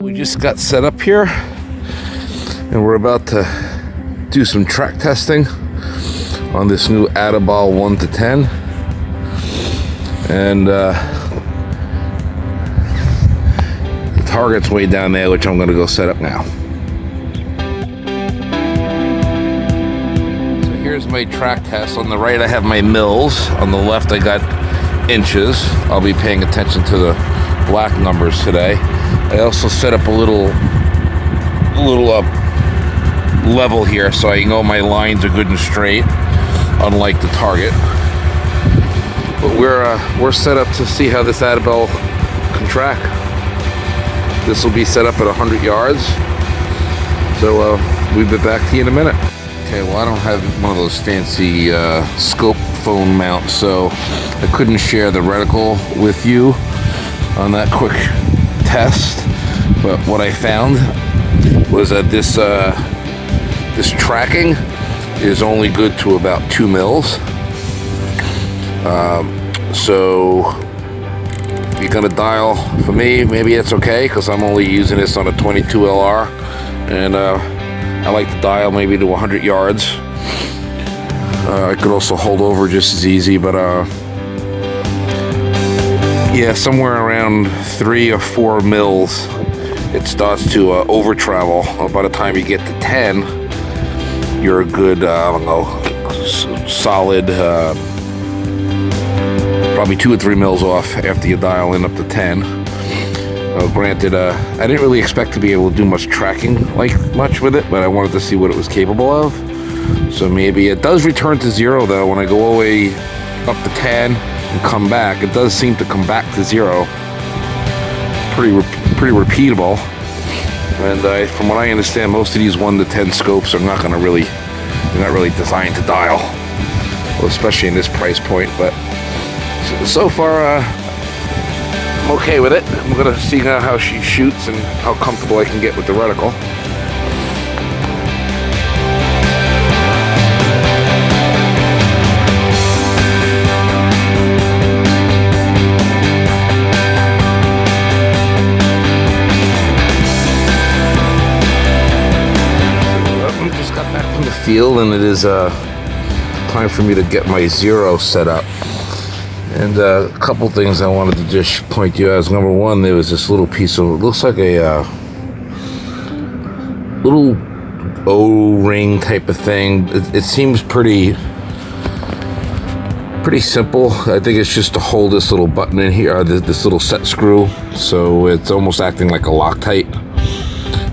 We just got set up here and we're about to do some track testing on this new Atibal 1 to 10. And the target's way down there, which I'm going to go set up now. So here's my track test. On the right I have my mils. On the left I got inches. I'll be paying attention to the black numbers today. I also set up a little level here so I know my lines are good and straight, unlike the target. But we're set up to see how this Atibal can track. This will be set up at 100 yards. So we'll be back to you in a minute. Okay, well I don't have one of those fancy scope phone mounts, so I couldn't share the reticle with you on that quick test. But what I found was that this tracking is only good to about 2 mils. So if you're gonna dial, for me, maybe it's okay because I'm only using this on a 22 LR, and I like to dial maybe to 100 yards. I could also hold over just as easy, but yeah, somewhere around 3 or 4 mils, it starts to over travel. By the time you get to 10, you're a good, I don't know, solid, probably 2 or 3 mils off after you dial in up to 10. Granted, I didn't really expect to be able to do much tracking much with it, but I wanted to see what it was capable of. So maybe it does return to 0 though. When I go all the way up to 10 and come back, it does seem to come back to 0. Pretty repeatable. And from what I understand, most of these 1 to 10 scopes are not really designed to dial, well, especially in this price point. But so far, I'm okay with it. I'm gonna see how she shoots and how comfortable I can get with the reticle. Field, and it is time for me to get my 0 set up. And a couple things I wanted to just point you out. Number one, there was this little piece of, it looks like a little O-ring type of thing. It seems pretty simple. I think it's just to hold this little button in here, this little set screw, so it's almost acting like a Loctite.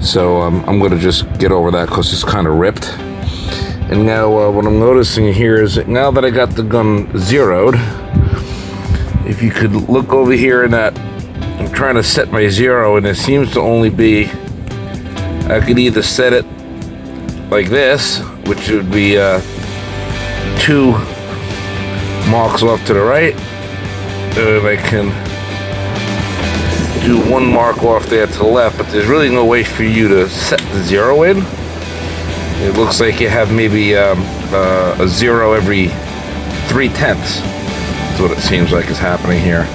So I'm going to just get over that because it's kind of ripped. And now what I'm noticing here is that now that I got the gun zeroed, if you could look over here in that, I'm trying to set my 0, and it seems to only be, I could either set it like this, which would be 2 marks off to the right, and I can do 1 mark off there to the left, but there's really no way for you to set the 0 in. It looks like you have maybe a 0 every 3/10. That's what it seems like is happening here.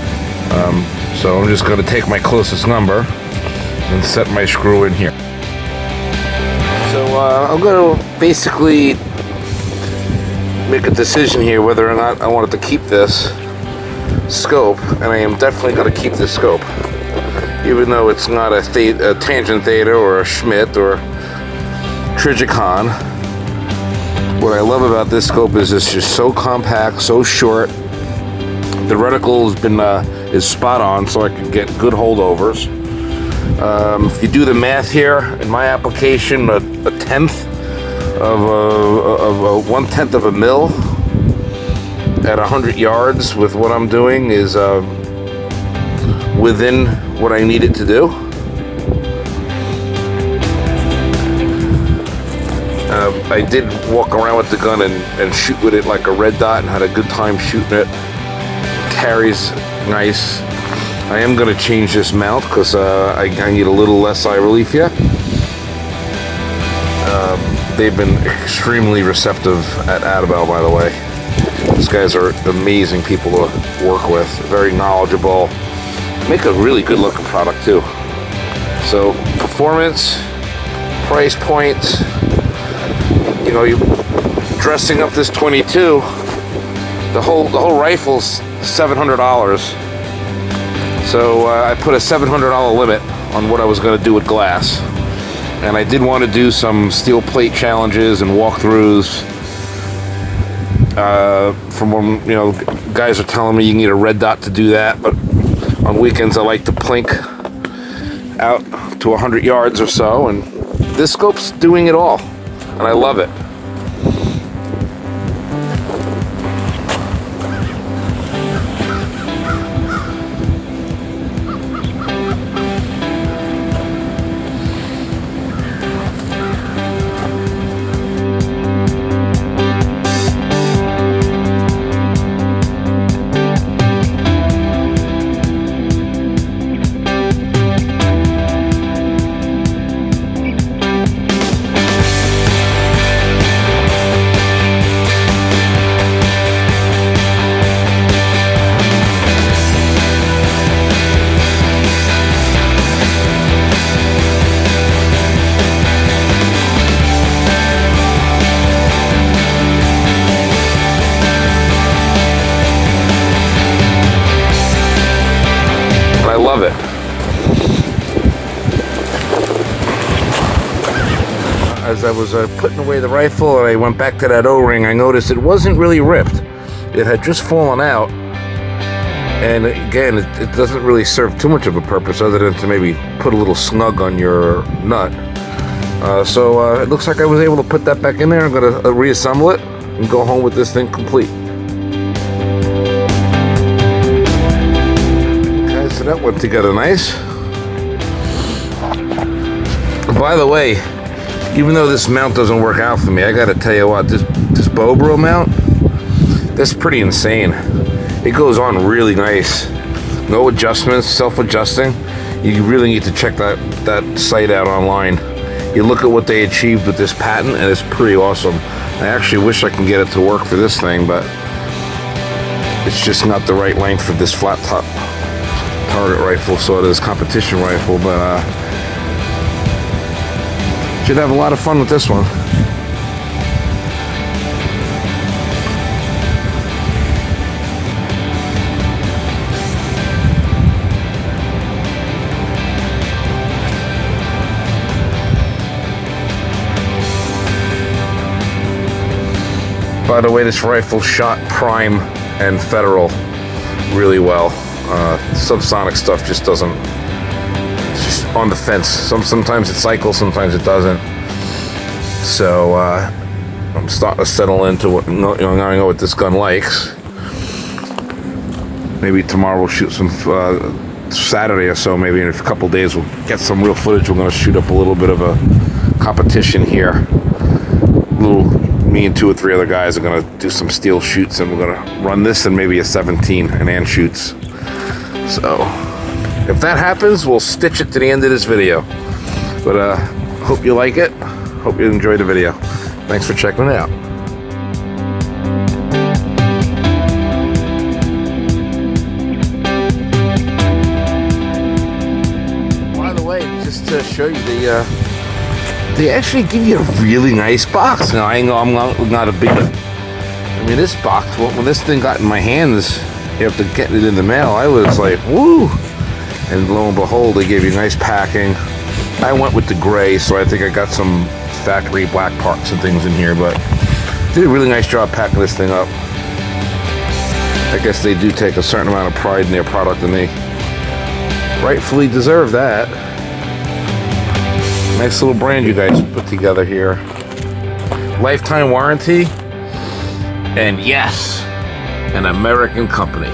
So I'm just going to take my closest number and set my screw in here. So I'm going to basically make a decision here whether or not I wanted to keep this scope, and I am definitely going to keep this scope. Even though it's not a tangent theta or a Schmidt or Trigicon. What I love about this scope is it's just so compact, so short. The reticle has been is spot on, so I can get good holdovers. If you do the math here, in my application, a 1/10 of a mil at 100 yards with what I'm doing is within what I need it to do. I did walk around with the gun and shoot with it like a red dot and had a good time shooting it. Carries nice. I am going to change this mount because I need a little less eye relief yet. They've been extremely receptive at Atibal, by the way. These guys are amazing people to work with, very knowledgeable. Make a really good looking product too. So performance, price points, you know, you dressing up this 22, the whole rifle's $700. So I put a $700 limit on what I was going to do with glass. And I did want to do some steel plate challenges and walkthroughs. From when, you know, guys are telling me you need a red dot to do that, but on weekends I like to plink out to 100 yards or so, and this scope's doing it all, and I love it. I love it. As I was putting away the rifle and I went back to that O-ring, I noticed it wasn't really ripped. It had just fallen out. And again, it doesn't really serve too much of a purpose other than to maybe put a little snug on your nut. So it looks like I was able to put that back in there. I'm going to reassemble it and go home with this thing complete. So that went together nice. By the way, even though this mount doesn't work out for me, I gotta tell you what, this Bobro mount, that's pretty insane. It goes on really nice. No adjustments, self-adjusting. You really need to check that site out online. You look at what they achieved with this patent, and it's pretty awesome. I actually wish I can get it to work for this thing, but it's just not the right length for this flat top target rifle, so it is competition rifle, but should have a lot of fun with this one. By the way, this rifle shot prime and federal really well. Subsonic stuff just doesn't, it's just on the fence. Sometimes it cycles, sometimes it doesn't. So I'm starting to settle into what, now I know what this gun likes. Maybe tomorrow we'll shoot some, Saturday or so, maybe in a couple days we'll get some real footage. We're going to shoot up a little bit of a competition here. Me and 2 or 3 other guys are going to do some steel shoots, and we're going to run this and maybe a 17 and shoots. So if that happens, we'll stitch it to the end of this video. But hope you like it. Hope you enjoyed the video. Thanks for checking it out. By the way, just to show you they actually give you a really nice box. Now I know I'm not a big, I mean, this box, when this thing got in my hands after getting it in the mail, I was like, woo! And lo and behold, they gave you nice packing. I went with the gray, so I think I got some factory black parts and things in here, but did a really nice job packing this thing up. I guess they do take a certain amount of pride in their product, and they rightfully deserve that. Nice little brand you guys put together here. Lifetime warranty, and yes, an American company.